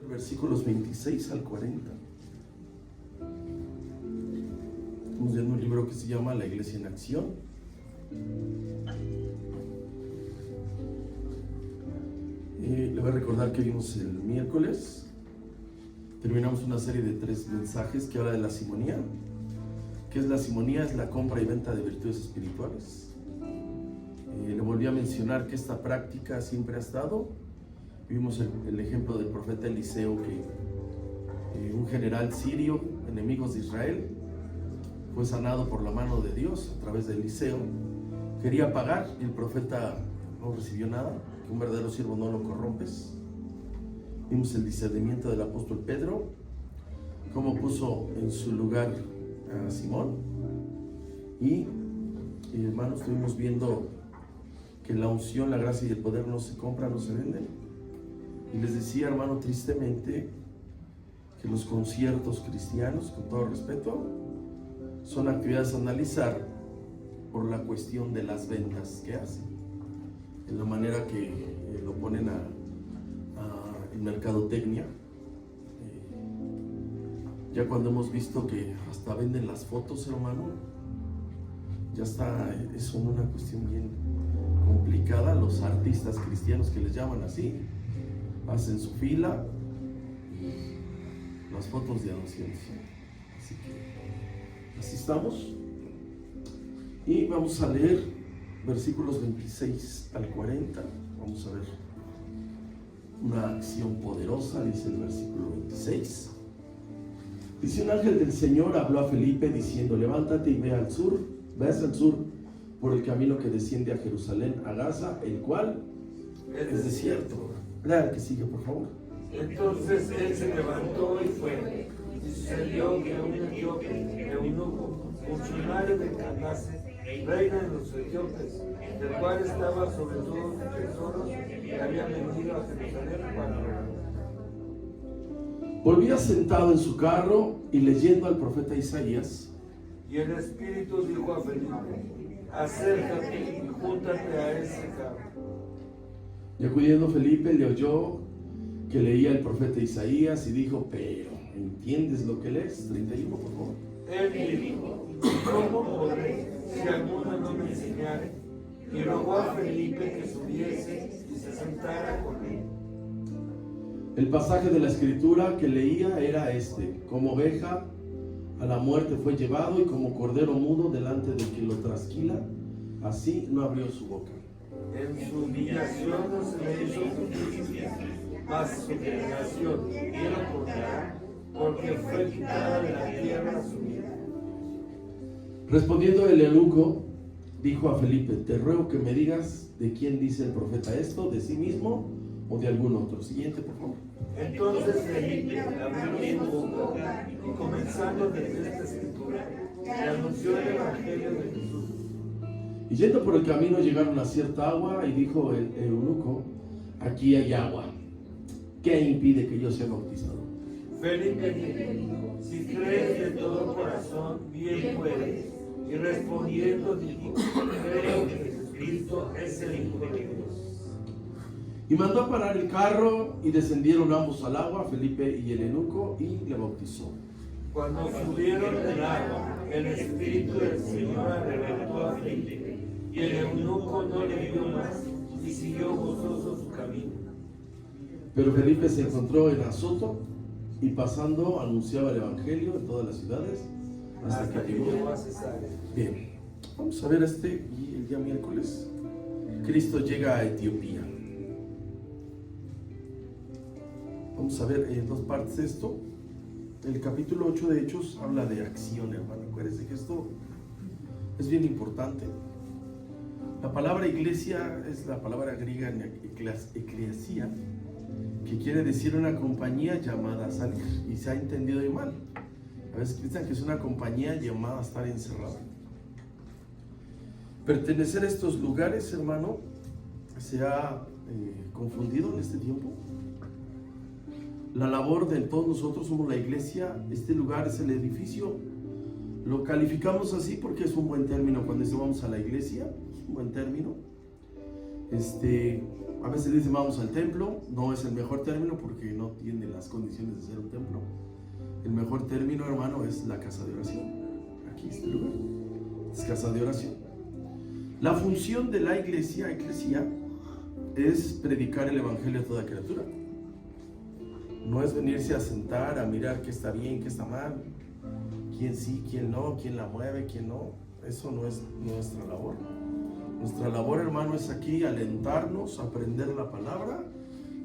versículos 26 al 40. Estamos viendo un libro que se llama La Iglesia en Acción. Le voy a recordar que vimos el miércoles. Terminamos una serie de 3 mensajes que habla de la simonía. ¿Qué es la simonía? Es la compra y venta de virtudes espirituales. Le volví a mencionar que esta práctica siempre ha estado. Vimos el ejemplo del profeta Eliseo, que un general sirio, enemigos de Israel, fue sanado por la mano de Dios a través de Eliseo. Quería pagar y el profeta no recibió nada, que un verdadero siervo no lo corrompes. Vimos el discernimiento del apóstol Pedro, cómo puso en su lugar a Simón. Y hermanos, estuvimos viendo que la unción, la gracia y el poder no se compran, no se venden. Y les decía, hermano, tristemente, que los conciertos cristianos, con todo respeto, son actividades a analizar por la cuestión de las ventas que hacen, en la manera que lo ponen en mercadotecnia. Ya cuando hemos visto que hasta venden las fotos, hermano, ya está, es una cuestión bien complicada. Los artistas cristianos, que les llaman así, hacen su fila y las fotos de anuncios. Así que así estamos. Y vamos a leer versículos 26 al 40. Vamos a ver una acción poderosa. Dice el versículo 26. Dice: un ángel del Señor habló a Felipe diciendo: levántate y ve al sur, ve hacia el sur por el camino que desciende a Jerusalén, a Gaza, el cual es desierto. Lea el que sigue, por favor. Entonces él se levantó y fue. Y sucedió que un etíope, eunuco, funcionario de Candace, reina de los etíopes, del cual estaba sobre todos sus tesoros, que había venido a Jerusalén para... Volvía sentado en su carro y leyendo al profeta Isaías. Y el Espíritu dijo a Felipe: acércate y júntate a ese carro. Y acudiendo Felipe le oyó que leía el profeta Isaías y dijo: pero, ¿entiendes lo que lees? 31, por favor. Él dijo: ¿cómo podré si alguno no me enseñare? Y rogó a Felipe que subiese y se sentara con él. El pasaje de la escritura que leía era este: como oveja a la muerte fue llevado, y como cordero mudo delante del que lo trasquila, así no abrió su boca. En su humillación no se le hizo justicia, mas su generación y lo contará, porque fue quitada de la tierra su vida. Respondiendo el eunuco, dijo a Felipe: te ruego que me digas de quién dice el profeta esto, de sí mismo o de algún otro. Siguiente, por favor. Entonces Felipe abrió su boca y, comenzando desde esta escritura, le anunció el evangelio de Jesús. Y yendo por el camino llegaron a cierta agua, y dijo el eunuco: aquí hay agua, ¿qué impide que yo sea bautizado? Felipe dijo: si crees de todo corazón, bien puedes. Y respondiendo dijo: creo que Jesucristo es el Hijo de Dios. Y mandó a parar el carro, y descendieron ambos al agua, Felipe y el eunuco, y le bautizó. Cuando subieron del agua, el Espíritu del Señor arrebató a Felipe, y el eunuco no le vio más, y siguió gozoso su camino. Pero Felipe se encontró en Azoto, y pasando anunciaba el evangelio en todas las ciudades hasta que llegó a Cesarea. Bien, vamos a ver y el día miércoles Cristo llega a Etiopía. Vamos a ver en 2 partes esto. El capítulo 8 de Hechos habla de acción, hermano. Acuérdense que esto es bien importante. La palabra iglesia es la palabra griega eclesia, que quiere decir una compañía llamada a salir, y se ha entendido de mal. A veces piensan que es una compañía llamada a estar encerrada. Pertenecer a estos lugares, hermano, se ha confundido en este tiempo. La labor de todos nosotros somos la iglesia. Este lugar es el edificio. Lo calificamos así porque es un buen término. Cuando vamos a la iglesia, es un buen término. A veces dicen vamos al templo, no es el mejor término porque no tiene las condiciones de ser un templo. El mejor término, hermano, es la casa de oración. Aquí este lugar es casa de oración. La función de la iglesia es predicar el evangelio a toda criatura. No es venirse a sentar a mirar qué está bien, qué está mal, quién sí, quién no, quién la mueve, quién no. Eso no es nuestra labor. Nuestra labor, hermano, es aquí alentarnos, aprender la palabra,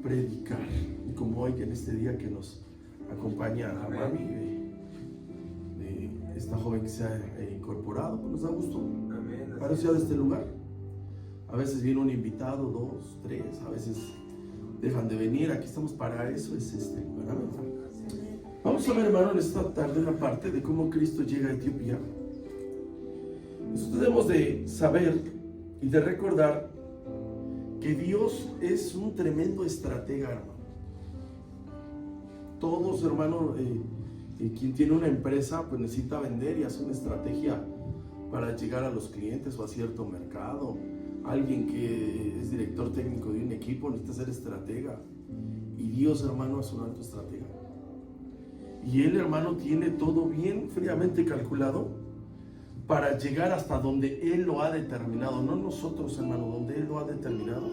predicar. Y como hoy en este día que nos acompaña a mami de esta joven que se ha incorporado, pues nos da gusto parecer de este lugar. A veces viene un invitado, 2, 3, a veces dejan de venir. Aquí estamos para eso, es este lugar. Vamos a ver, hermano, en esta tarde una parte de cómo Cristo llega a Etiopía. Nosotros debemos de saber y de recordar que Dios es un tremendo estratega, hermano. Todos, hermano, quien tiene una empresa, pues necesita vender y hace una estrategia para llegar a los clientes o a cierto mercado. Alguien que es director técnico de un equipo necesita ser estratega. Y Dios, hermano, es un alto estratega. Y Él, hermano, tiene todo bien fríamente calculado para llegar hasta donde Él lo ha determinado. No nosotros, hermano, donde Él lo ha determinado.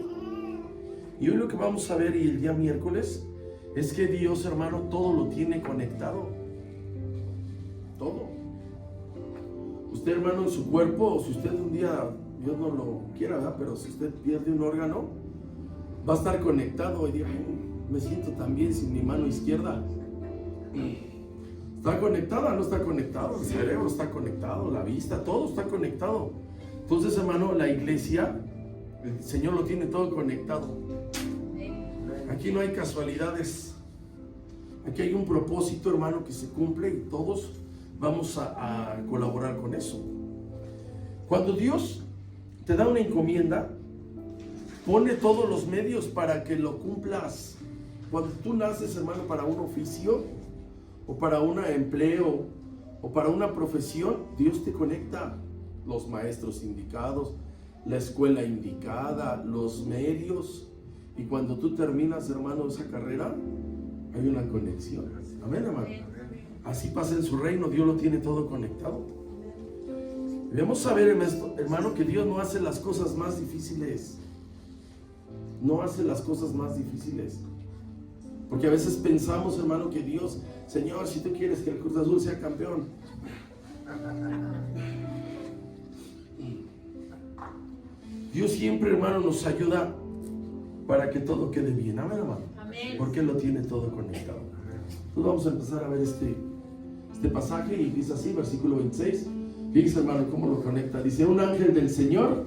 Y hoy lo que vamos a ver, y el día miércoles, es que Dios, hermano, todo lo tiene conectado. Todo. Usted, hermano, en su cuerpo, si usted un día, Dios no lo quiera, ¿verdad? Pero si usted pierde un órgano, va a estar conectado y diga, me siento tan bien sin mi mano izquierda. ¿Está conectada? ¿No está conectado? El cerebro está conectado, la vista, todo está conectado. Entonces, hermano, la iglesia, el Señor lo tiene todo conectado. Aquí no hay casualidades. Aquí hay un propósito, hermano, que se cumple y todos vamos a colaborar con eso. Cuando Dios te da una encomienda, pone todos los medios para que lo cumplas. Cuando tú naces, hermano, para un oficio o para un empleo o para una profesión, Dios te conecta los maestros indicados, la escuela indicada, los medios. Y cuando tú terminas, hermano, esa carrera, hay una conexión. Amén, hermano. Así pasa en su reino, Dios lo tiene todo conectado. Debemos saber, hermano, que Dios no hace las cosas más difíciles. No hace las cosas más difíciles. Porque a veces pensamos, hermano, que Dios, Señor, si tú quieres que el Cruz Azul sea campeón. Dios siempre, hermano, nos ayuda para que todo quede bien. Amén, hermano. Amén. Porque Él lo tiene todo conectado. Entonces vamos a empezar a ver este pasaje y dice así, versículo 26. Fíjense, hermano, cómo lo conecta. Dice, un ángel del Señor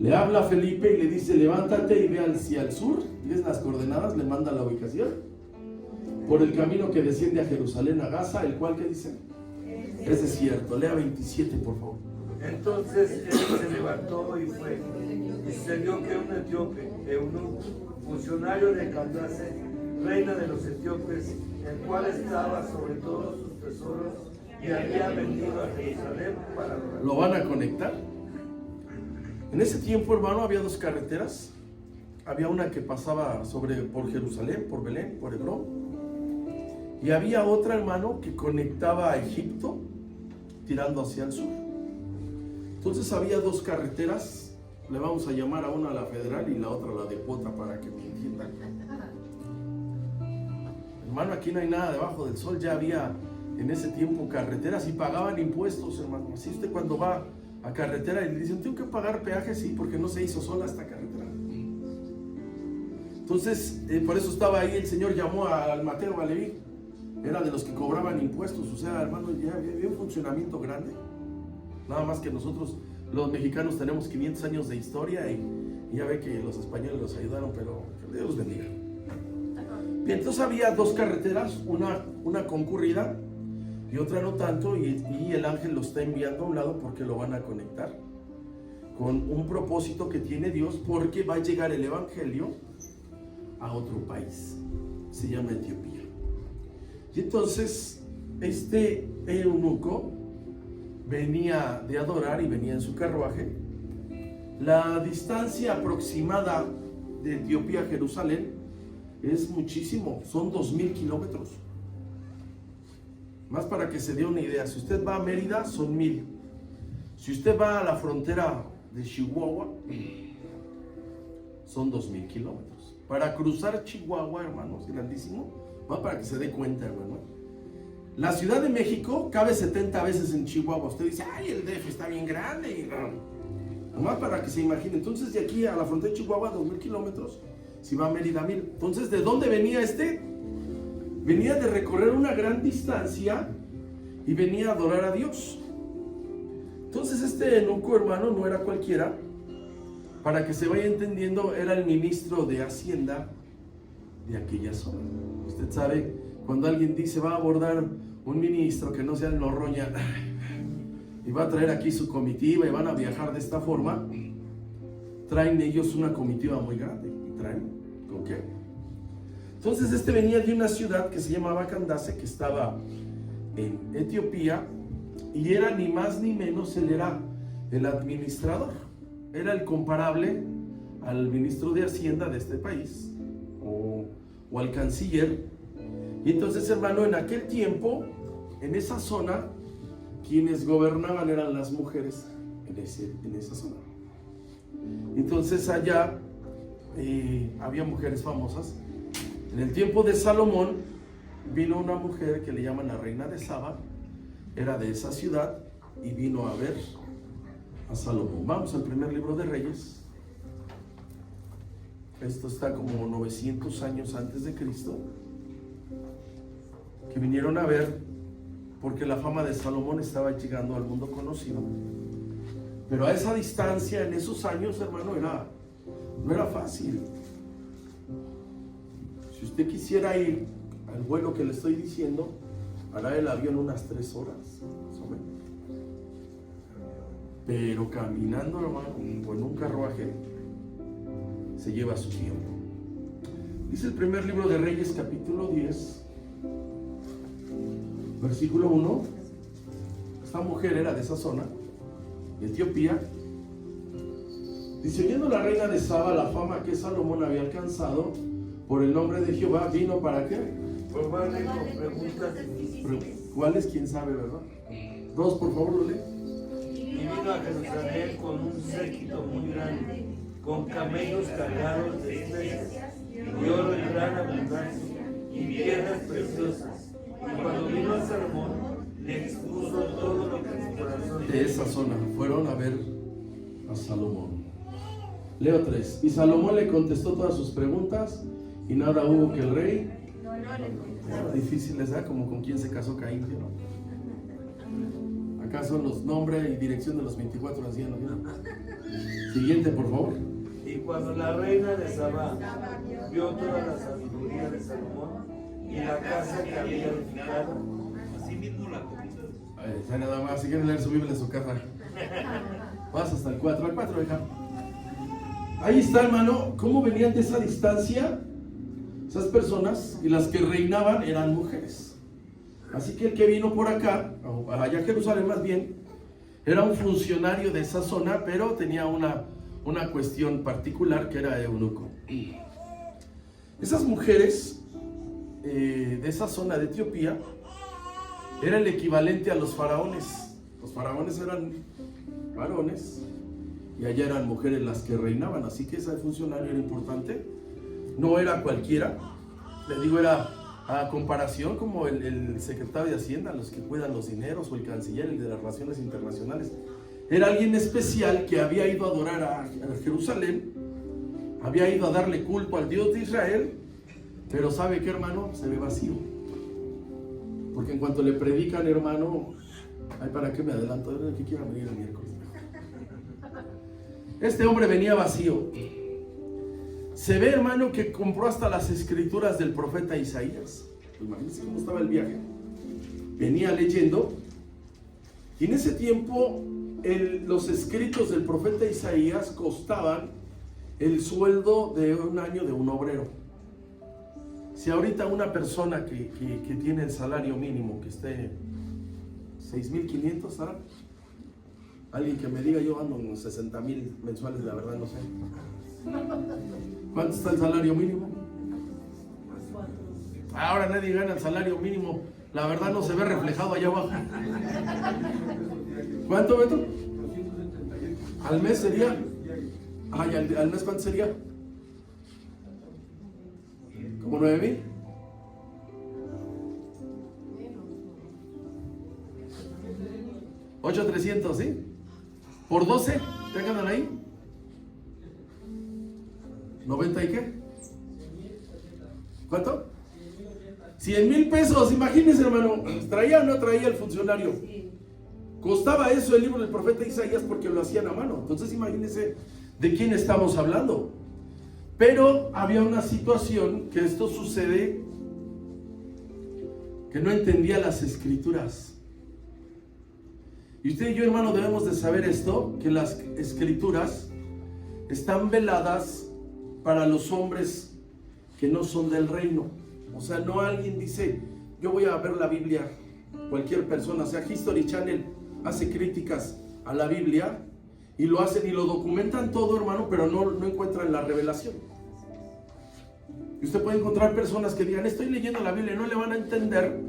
le habla a Felipe y le dice, levántate y ve hacia el sur. ¿Tienes las coordenadas? Le manda la ubicación. Por el camino que desciende a Jerusalén, a Gaza, el cual, ¿qué dice? Es desierto. Lea 27, por favor. Entonces él se levantó y fue. Y sucedió que un etíope, eunuco, funcionario de Candace, reina de los etíopes, el cual estaba sobre todos sus tesoros y había venido a Jerusalén para adorar. ¿Lo van a conectar? En ese tiempo, hermano, había dos carreteras. Había una que pasaba por Jerusalén, por Belén, por Hebrón. Y había otra, hermano, que conectaba a Egipto, tirando hacia el sur. Entonces había dos carreteras. Le vamos a llamar a una la federal y la otra la de cuota para que me entiendan. Hermano, aquí no hay nada debajo del sol. Ya había en ese tiempo carreteras y pagaban impuestos, hermano. Así usted cuando va a carretera y le dicen, tengo que pagar peaje, sí, porque no se hizo sola esta carretera. Entonces, por eso estaba ahí, el Señor llamó al Mateo, a Leví. Era de los que cobraban impuestos. O sea, hermano, ya había un funcionamiento grande. Nada más que nosotros, los mexicanos, tenemos 500 años de historia y ya ve que los españoles los ayudaron, pero que Dios los bendiga. Bien, entonces había dos carreteras, una concurrida y otra no tanto, y el ángel lo está enviando a un lado porque lo van a conectar con un propósito que tiene Dios, porque va a llegar el evangelio a otro país, se llama Etiopía. Y entonces este eunuco venía de adorar y venía en su carruaje. La distancia aproximada de Etiopía a Jerusalén es muchísimo, son 2000 kilómetros. Más para que se dé una idea, si usted va a Mérida son 1000. Si usted va a la frontera de Chihuahua, son 2000 kilómetros. Para cruzar Chihuahua, hermanos, grandísimo, más para que se dé cuenta, hermano. La Ciudad de México cabe 70 veces en Chihuahua. Usted dice, ay, el DF está bien grande. Nomás para que se imagine. Entonces, de aquí a la frontera de Chihuahua, 2000 kilómetros. Si va a Mérida, 1000. Entonces, ¿de dónde venía este? Venía de recorrer una gran distancia y venía a adorar a Dios. Entonces, este eunuco, hermano, no era cualquiera. Para que se vaya entendiendo, era el ministro de Hacienda de aquella zona. Usted sabe, cuando alguien dice va a abordar un ministro que no sea el Noroña y va a traer aquí su comitiva y van a viajar de esta forma, traen ellos una comitiva muy grande. ¿Y traen con qué? Entonces este venía de una ciudad que se llamaba Candace, que estaba en Etiopía, y era ni más ni menos, él era el administrador, era el comparable al ministro de Hacienda de este país, o al canciller. Y entonces, hermano, en aquel tiempo, en esa zona, quienes gobernaban eran las mujeres en esa zona. Entonces allá había mujeres famosas. En el tiempo de Salomón vino una mujer que le llaman la reina de Saba, era de esa ciudad, y vino a ver a Salomón. Vamos al primer libro de Reyes. Esto está como 900 años antes de Cristo, que vinieron a ver, porque la fama de Salomón estaba llegando al mundo conocido. Pero a esa distancia, en esos años, hermano, no era fácil. Si usted quisiera ir al vuelo que le estoy diciendo, hará el avión unas 3 horas, más o menos. Pero caminando, hermano, o en un carruaje, se lleva su tiempo. Dice el primer libro de Reyes, capítulo 10, versículo 1. Esta mujer era de esa zona, de Etiopía. Dice, oyendo la reina de Saba la fama que Salomón había alcanzado por el nombre de Jehová, vino para qué? Probarle con preguntas difíciles. ¿Cuáles? ¿Quién sabe, verdad? 2, por favor, lo lee. Y vino a Jerusalén con un séquito muy grande, con camellos cargados de especias, y oro en gran abundancia, y piedras preciosas. Y cuando vino a Salomón, le expuso todo lo que su corazón de esa zona fueron a ver a Salomón. Leo 3. Y Salomón le contestó todas sus preguntas, y nada hubo que el rey. Era difícil, les da como con quién se casó Caín, ¿no? Acá son los nombres y dirección de los 24 ancianos, ¿no? Siguiente, por favor. Y cuando la reina de Sabá vio toda la sabiduría de Salomón y la casa que había edificado, Así mismo la comida. Ya nada más, si quieren leer su Biblia en su casa. Vas hasta el 4, al 4, hija. Ahí está, hermano, cómo venían de esa distancia esas personas, y las que reinaban eran mujeres. Así que el que vino por acá, allá a Jerusalén más bien, era un funcionario de esa zona, pero tenía una cuestión particular, que era eunuco. Esas mujeres de esa zona de Etiopía era el equivalente a los faraones. Los faraones eran varones y allá eran mujeres las que reinaban, así que ese funcionario era importante. No era cualquiera, le digo, era a comparación como el secretario de Hacienda, los que cuidan los dineros, o el canciller, el de las relaciones internacionales. Era alguien especial que había ido a adorar a Jerusalén, había ido a darle culto al Dios de Israel, pero ¿sabe qué, hermano? Se ve vacío. Porque en cuanto le predican, hermano, ay, ¿para qué me adelanto? ¿Qué quiero venir el miércoles? Este hombre venía vacío. Se ve, hermano, que compró hasta las escrituras del profeta Isaías. Imagínense cómo estaba el viaje. Venía leyendo, y en ese tiempo los escritos del profeta Isaías costaban el sueldo de un año de un obrero. Si ahorita una persona que tiene el salario mínimo, que esté 6,500, ¿sabes? Alguien que me diga, yo ando en 60,000 mensuales, la verdad no sé. ¿Cuánto está el salario mínimo? Ahora nadie gana el salario mínimo. La verdad no se ve reflejado allá abajo. ¿Cuánto, Beto? ¿Al mes sería? Ay, ¿al mes cuánto sería? ¿Como 9,000? $8,300, ¿sí? ¿Por 12? ¿Ya ganan ahí? ¿90 y qué? ¿Cuánto? 100,000 pesos, imagínense, hermano. ¿Traía o no traía el funcionario? Costaba eso el libro del profeta Isaías porque lo hacían a mano. Entonces imagínense de quién estamos hablando. Pero había una situación que esto sucede, que no entendía las escrituras. Y usted y yo, hermano, debemos de saber esto, que las escrituras están veladas para los hombres que no son del reino. O sea, no alguien dice, yo voy a ver la Biblia. Cualquier persona, o sea, History Channel hace críticas a la Biblia y lo hacen y lo documentan todo, hermano, pero no encuentran la revelación. Y usted puede encontrar personas que digan, estoy leyendo la Biblia, y no le van a entender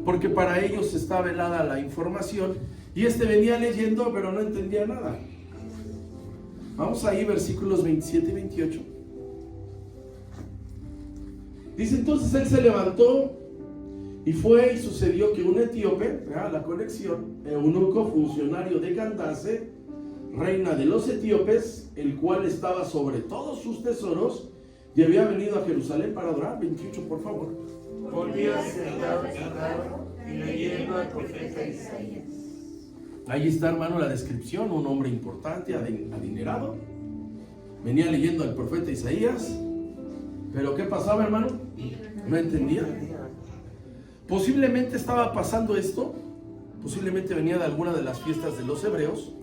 porque para ellos está velada la información, y venía leyendo pero no entendía nada. Vamos ahí, versículos 27 y 28. Dice: entonces él se levantó y fue, y sucedió que un etíope, la conexión, eunuco, funcionario de Candace, reina de los etíopes, el cual estaba sobre todos sus tesoros, y había venido a Jerusalén para adorar. 28, por favor. Volvía sentado y leyendo al profeta Isaías. Ahí está, hermano, la descripción. Un hombre importante, adinerado, venía leyendo al profeta Isaías. Pero ¿qué pasaba, hermano? No entendía. Posiblemente estaba pasando esto, posiblemente venía de alguna de las fiestas de los hebreos,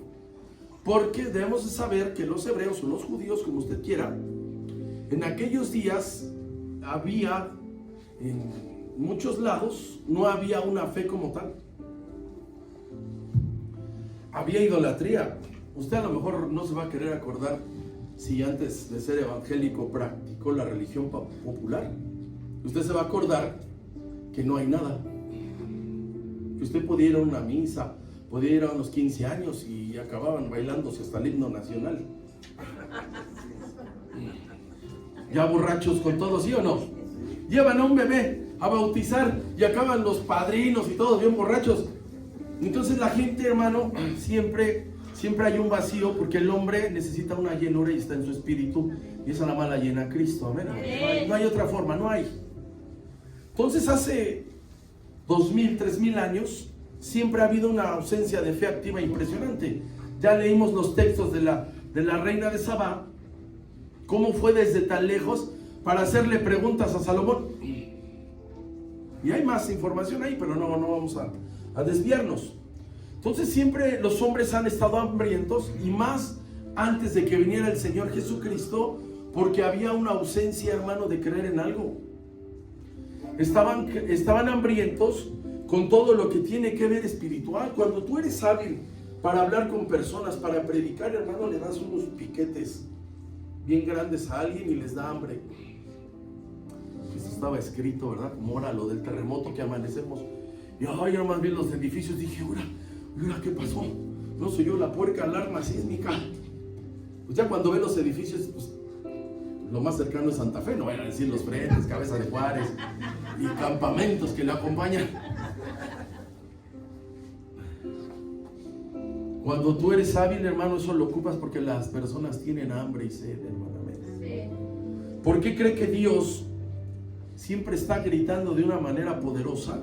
porque debemos de saber que los hebreos o los judíos, como usted quiera, en aquellos días había, en muchos lados, no había una fe como tal. Había idolatría. Usted a lo mejor no se va a querer acordar si antes de ser evangélico practicó la religión popular. Usted se va a acordar que no hay nada. Que usted podía ir a una misa, podía ir a unos 15 años y acababan bailándose hasta el himno nacional. Ya borrachos con todos, ¿sí o no? Llevan a un bebé a bautizar y acaban los padrinos y todos bien borrachos. Entonces la gente, hermano, siempre hay un vacío, porque el hombre necesita una llenura y está en su espíritu, y esa nada más la llena Cristo. Amén. No hay otra forma, no hay. Entonces hace 2,000, 3,000 años siempre ha habido una ausencia de fe activa impresionante. Ya leímos los textos de la reina de Sabá, cómo fue desde tan lejos para hacerle preguntas a Salomón. Y hay más información ahí, pero no vamos a desviarnos. Entonces siempre los hombres han estado hambrientos, y más antes de que viniera el Señor Jesucristo, porque había una ausencia, hermano, de creer en algo. Estaban hambrientos con todo lo que tiene que ver espiritual. Cuando tú eres hábil para hablar con personas, para predicar, hermano, le das unos piquetes bien grandes a alguien y les da hambre. Eso estaba escrito, ¿verdad? Como ahora lo del terremoto que amanecemos. Y ay, yo más bien los edificios, dije, ahora, ¿qué pasó? No soy yo la puerca alarma sísmica. Pues ya cuando ve los edificios, pues lo más cercano es Santa Fe, no vayan a decir Los Frentes, Cabeza de Juárez y campamentos que le acompañan. Cuando tú eres hábil, hermano, eso lo ocupas porque las personas tienen hambre y sed, hermanamente. ¿Por qué cree que Dios siempre está gritando de una manera poderosa?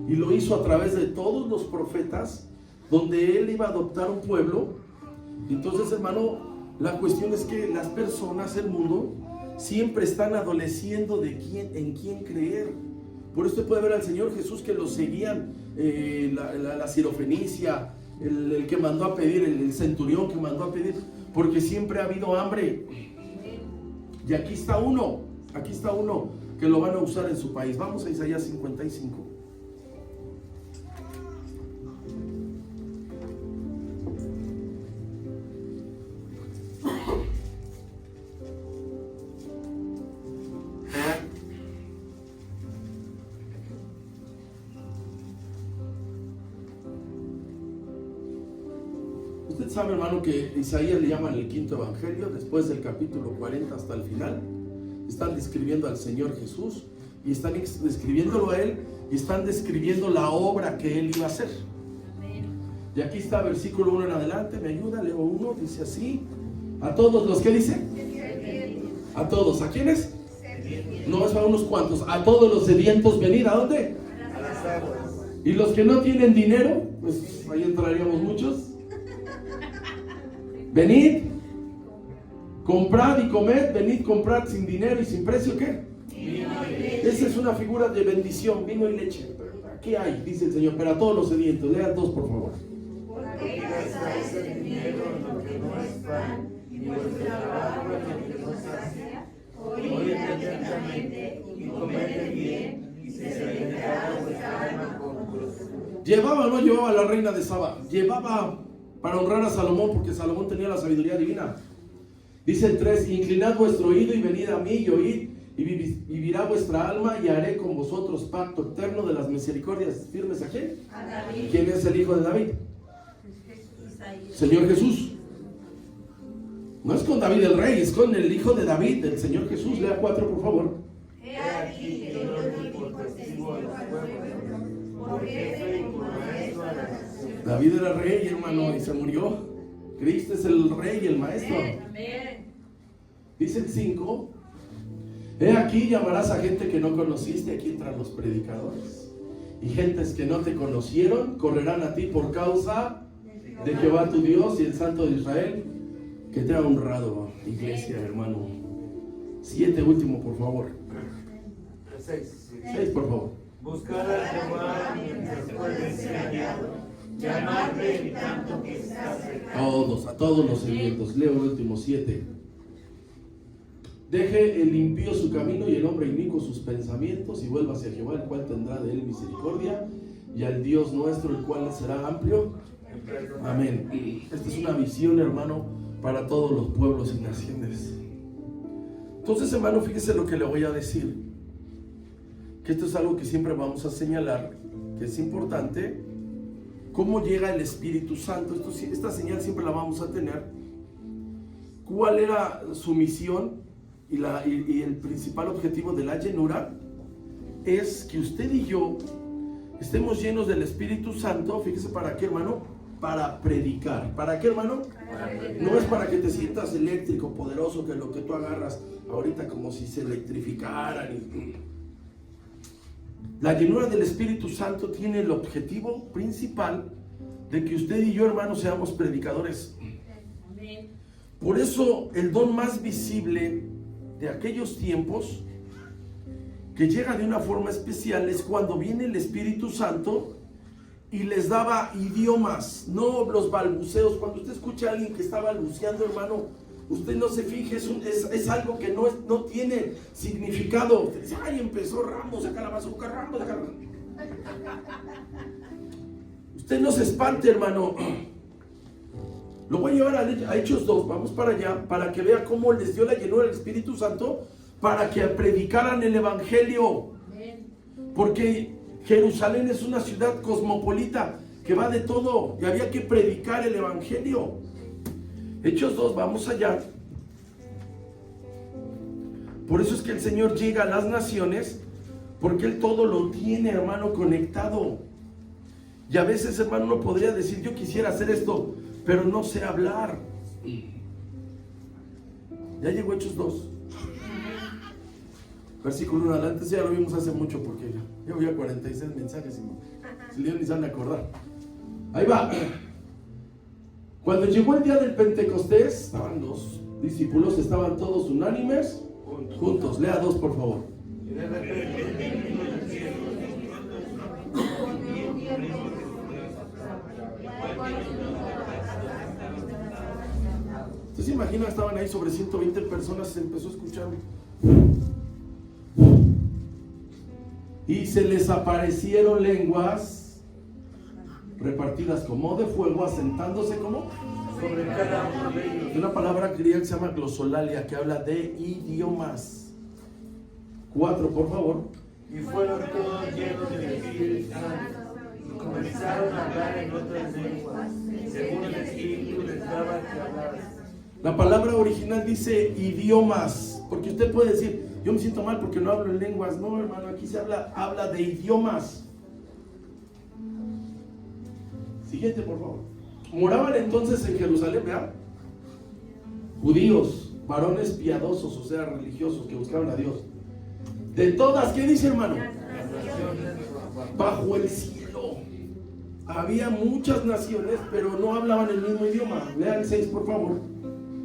Y lo hizo a través de todos los profetas, donde Él iba a adoptar un pueblo. Entonces, hermano, la cuestión es que las personas, el mundo, siempre están adoleciendo en quién creer. Por eso usted puede ver al Señor Jesús que lo seguían, la sirofenicia, el que mandó a pedir, el centurión que mandó a pedir, porque siempre ha habido hambre. Y aquí está uno que lo van a usar en su país. Vamos a Isaías 55. Usted sabe, hermano, que Isaías le llaman el quinto evangelio. Después del capítulo 40 hasta el final están describiendo al Señor Jesús y están describiéndolo a Él y están describiendo la obra que Él iba a hacer. Y aquí está versículo 1 en adelante, me ayuda, leo 1, dice así: a todos los que dice, a todos, ¿a quiénes? No es a unos cuantos, a todos los sedientos venid, ¿a dónde? A las aguas. Y los que no tienen dinero, pues ahí entraríamos muchos. Venid, comprad y comed, venid, comprad sin dinero y sin precio, ¿qué? Esa es una figura de bendición, vino y leche. ¿Qué hay? Dice el Señor, pero a todos los sedientos. Lean 2, por favor. Porque gastáis el dinero en lo que no es pan, y vuestro trabajo en lo que no sacia. Oíd atentamente y comed bien, y se alimentará vuestra alma con gusto. ¿Llevaba o no llevaba la reina de Saba? Llevaba para honrar a Salomón, porque Salomón tenía la sabiduría divina. Dice el 3: inclinad vuestro oído y venid a mí y oíd, y vivirá vuestra alma, y haré con vosotros pacto eterno de las misericordias firmes. ¿A quién? A David. ¿Quién es el hijo de David? Señor Jesús. No es con David el rey, es con el hijo de David, el Señor Jesús. Lea 4, por favor. He aquí que yo doy por testigo a los pueblos, por jefe y por maestro a la nación. David era rey, hermano, y se murió. Cristo es el rey y el maestro. Amén. Dice el 5: he aquí llamarás a gente que no conociste. Aquí entran los predicadores. Y gentes que no te conocieron correrán a ti por causa de Jehová tu Dios y el Santo de Israel, que te ha honrado. Iglesia, hermano. 7, último, por favor. 6, por favor. Buscar a Jehová mientras puede ser hallado, llamarle en tanto que está cerca. A todos los sedientos. Leo el último, 7. Deje el impío su camino y el hombre inicuo sus pensamientos, y vuelva hacia Jehová, el cual tendrá de él misericordia, y al Dios nuestro, el cual será amplio. Amén. Esta es una visión, hermano, para todos los pueblos y naciones. Entonces, hermano, fíjese lo que le voy a decir, que esto es algo que siempre vamos a señalar, que es importante. ¿Cómo llega el Espíritu Santo? Esta señal siempre la vamos a tener. ¿Cuál era su misión? Y el principal objetivo de la llenura es que usted y yo estemos llenos del Espíritu Santo. Fíjese, ¿para qué, hermano? Para predicar. ¿Para qué, hermano? No es para que te sientas eléctrico, poderoso, que lo que tú agarras ahorita como si se electrificaran. La llenura del Espíritu Santo tiene el objetivo principal de que usted y yo, hermanos, seamos predicadores. Por eso el don más visible de aquellos tiempos, que llega de una forma especial, es cuando viene el Espíritu Santo y les daba idiomas, no los balbuceos. Cuando usted escucha a alguien que está balbuceando, hermano, usted no se fije, es algo que no tiene significado. Usted dice: ay, empezó Ramos, saca la bazooka, Ramos, saca la... Usted no se espante, hermano. Lo voy a llevar a Hechos 2, vamos para allá, para que vea cómo les dio la llenura del Espíritu Santo, para que predicaran el Evangelio. Porque Jerusalén es una ciudad cosmopolita, que va de todo, y había que predicar el Evangelio. Hechos 2, vamos allá. Por eso es que el Señor llega a las naciones, porque Él todo lo tiene, hermano, conectado. Y a veces, hermano, uno podría decir: yo quisiera hacer esto, pero no sé hablar. Ya llegó Hechos 2. Versículo 1 adelante. Ya lo vimos hace mucho, porque ya voy a 46 mensajes y si ni se van a acordar. Ahí va. Cuando llegó el día del Pentecostés, estaban los discípulos, estaban todos unánimes, juntos. Lea 2, por favor. ¿Usted se imagina? Estaban ahí sobre 120 personas, se empezó a escuchar. Y se les aparecieron lenguas repartidas como de fuego, asentándose como sobre cada uno de ellos. Una palabra griega que se llama glosolalia, que habla de idiomas. 4, por favor. Y fueron todos llenos del Espíritu Santo, y comenzaron a hablar en otras lenguas, según el Espíritu les daba que hablar. La palabra original dice idiomas, porque usted puede decir, yo me siento mal porque no hablo en lenguas. No, hermano, aquí se habla de idiomas. Siguiente, por favor. Moraban entonces en Jerusalén, ¿verdad? Judíos, varones piadosos, o sea, religiosos, que buscaban a Dios. De todas, ¿qué dice, hermano? Bajo el cielo. Había muchas naciones, pero no hablaban el mismo idioma. Lean 6, por favor.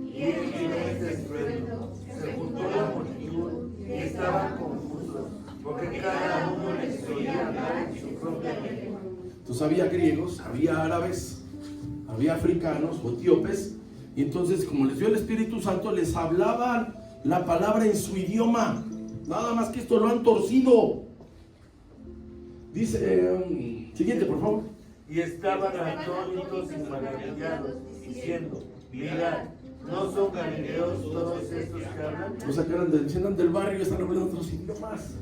Y en este estruendo se juntó la multitud y estaban confusos, porque cada uno les oía hablar en su propia lengua. Entonces había griegos, había árabes, había africanos o etíopes, y entonces como les dio el Espíritu Santo, les hablaban la palabra en su idioma. Nada más que esto lo han torcido. Dice, siguiente, por favor. Y estaban atónitos y maravillados, diciendo, mirad, ¿no son galileos todos estos que hablan? O sea, que eran del barrio y están hablando otros idiomas.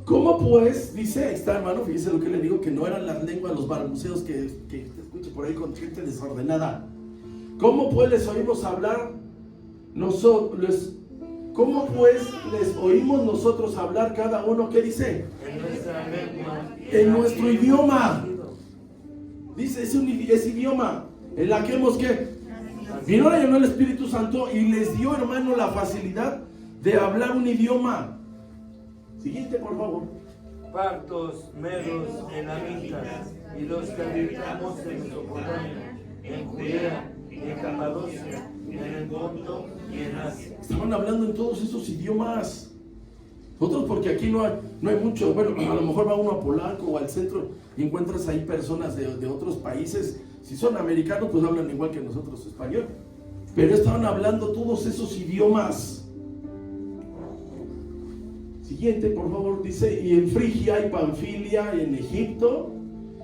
¿Cómo pues? Dice, ahí está, hermano, fíjese lo que le digo, que no eran las lenguas, los balbuceos que escuche por ahí con gente desordenada. ¿Cómo pues les oímos hablar nosotros? ¿Cómo pues les oímos nosotros hablar cada uno? ¿Qué dice? En nuestra lengua. En nuestro idioma. Dice, es idioma en la que hemos ¿qué? Vino a llenar el Espíritu Santo y les dio, hermano, la facilidad de hablar un idioma. Siguiente, por favor. Partos, medos, elamitas, y los que habitamos en Mesopotamia, en Judea, en Capadocia, en el Ponto y en Asia. Estaban hablando en todos esos idiomas. Nosotros, porque aquí no hay mucho. Bueno, a lo mejor va uno a Polanco o al centro y encuentras ahí personas de otros países. Si son americanos, pues hablan igual que nosotros español. Pero estaban hablando todos esos idiomas. Siguiente, por favor, dice, y en Frigia y Panfilia, y en Egipto,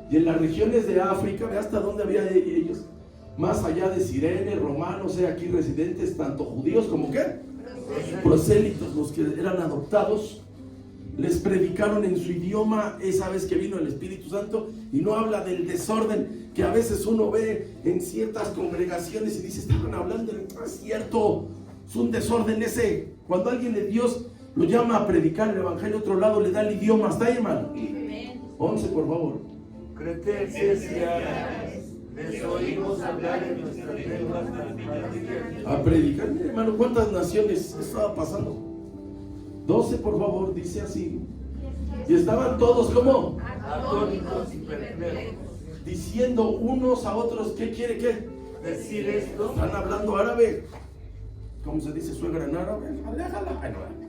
y en las regiones de África, ve hasta dónde había ellos, más allá de Cirene, romanos, aquí residentes, tanto judíos como ¿qué? Prosélitos, los que eran adoptados, les predicaron en su idioma esa vez que vino el Espíritu Santo, y no habla del desorden que a veces uno ve en ciertas congregaciones y dice, estaban hablando, no es cierto, es un desorden ese. Cuando alguien de Dios lo llama a predicar el evangelio, otro lado le da el idioma. ¿Está ahí, hermano? 11, por favor. Cretenses y árabes, les oímos hablar en nuestras lenguas maravillas. A predicar, mire, hermano, ¿cuántas naciones estaba pasando? 12, por favor, dice así. Y estaban todos, ¿cómo? Atónitos y perplejos. Diciendo unos a otros, ¿qué quiere qué? Decir esto. Están hablando árabe. ¿Cómo se dice suegra en árabe? Aléjala. Ay, no.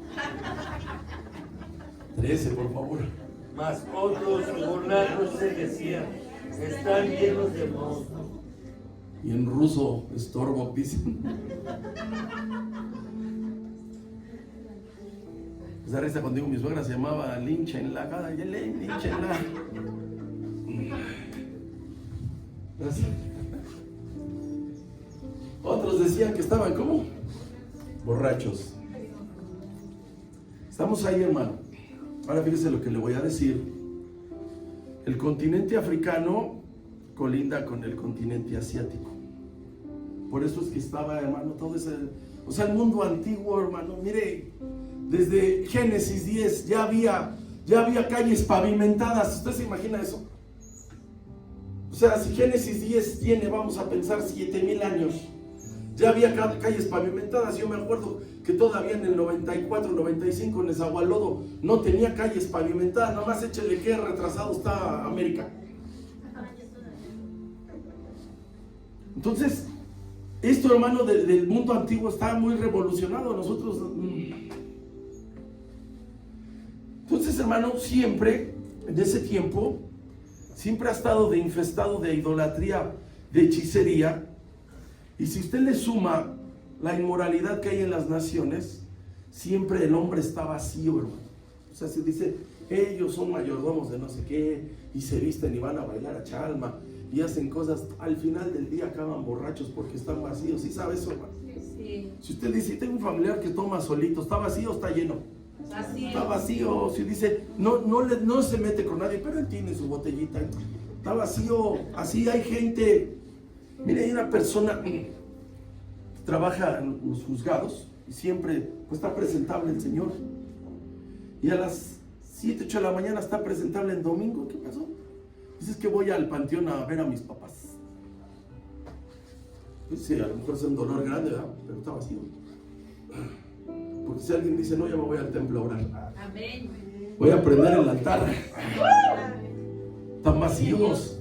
13, por favor. Mas otros burlándose decían, están llenos de monstruos. Y en ruso, Storbok, dicen. Esa resta cuando digo mi suegra se llamaba Linchenla, Linchenla. Otros decían que estaban ¿cómo? Borrachos. Estamos ahí, hermano. Ahora fíjese lo que le voy a decir. El continente africano colinda con el continente asiático. Por eso es que estaba, hermano, todo ese... O sea, el mundo antiguo, hermano, mire, desde Génesis 10 ya había calles pavimentadas. ¿Usted se imagina eso? O sea, si Génesis 10 tiene, vamos a pensar, 7,000 años, ya había calles pavimentadas. Yo me acuerdo que todavía en el 94, 95 en Nezahualcóyotl no tenía calles pavimentadas. Nomás échele que retrasado está América. Entonces, esto, hermano, del mundo antiguo está muy revolucionado. Nosotros... Entonces, hermano, siempre, en ese tiempo, siempre ha estado infestado de idolatría, de hechicería. Y si usted le suma la inmoralidad que hay en las naciones, siempre el hombre está vacío, hermano. O sea, se dice, ellos son mayordomos de no sé qué, y se visten y van a bailar a chalma, y hacen cosas, al final del día acaban borrachos porque están vacíos. ¿Sí sabe eso, hermano? Sí. Si usted dice, tengo un familiar que toma solito, ¿está vacío o está lleno? Vacío. Está vacío. Si dice, no se mete con nadie, pero él tiene su botellita. está vacío. Así hay gente. Mire, hay una persona que trabaja en los juzgados y siempre pues, está presentable el Señor. Y a las 7, 8 de la mañana está presentable el domingo. ¿Qué pasó? Dice, es que voy al panteón a ver a mis papás. Pues sí, a lo mejor es un dolor grande, ¿verdad? Pero está vacío. Porque si alguien dice, no, ya me voy al templo a orar. Amén. Voy a prender el altar. Están vacíos.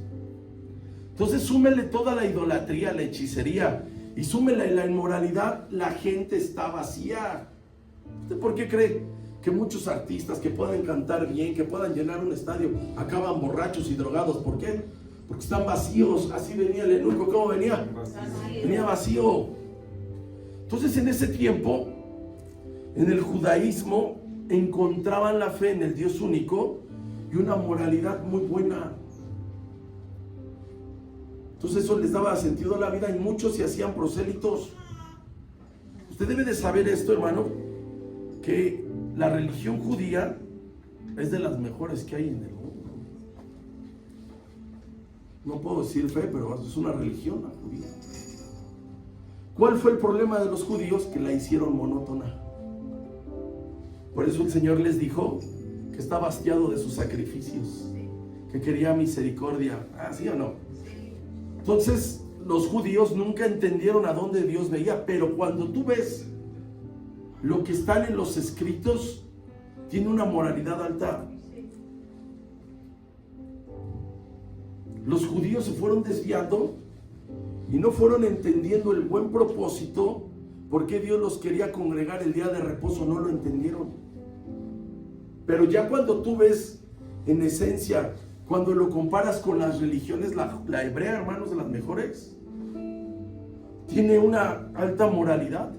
Entonces súmele toda la idolatría, la hechicería y súmele la inmoralidad. La gente está vacía. ¿Usted por qué cree que muchos artistas que puedan cantar bien, que puedan llenar un estadio, acaban borrachos y drogados? ¿Por qué? Porque están vacíos. Así venía el eunuco. ¿Cómo venía? Venía vacío. Entonces en ese tiempo, en el judaísmo, encontraban la fe en el Dios único y una moralidad muy buena. Entonces eso les daba sentido a la vida y muchos se hacían prosélitos. Usted debe de saber esto, hermano, que la religión judía es de las mejores que hay en el mundo. No puedo decir fe, pero es una religión la judía. ¿Cuál fue el problema de los judíos? Que la hicieron monótona. Por eso el Señor les dijo que estaba hastiado de sus sacrificios, que quería misericordia. ¿Sí o no? Entonces los judíos nunca entendieron a dónde Dios veía, pero cuando tú ves lo que están en los escritos, tiene una moralidad alta. Los judíos se fueron desviando y no fueron entendiendo el buen propósito. ¿Por qué Dios los quería congregar el día de reposo? No lo entendieron. Pero ya cuando tú ves en esencia, cuando lo comparas con las religiones, la hebrea, hermanos, de las mejores, tiene una alta moralidad.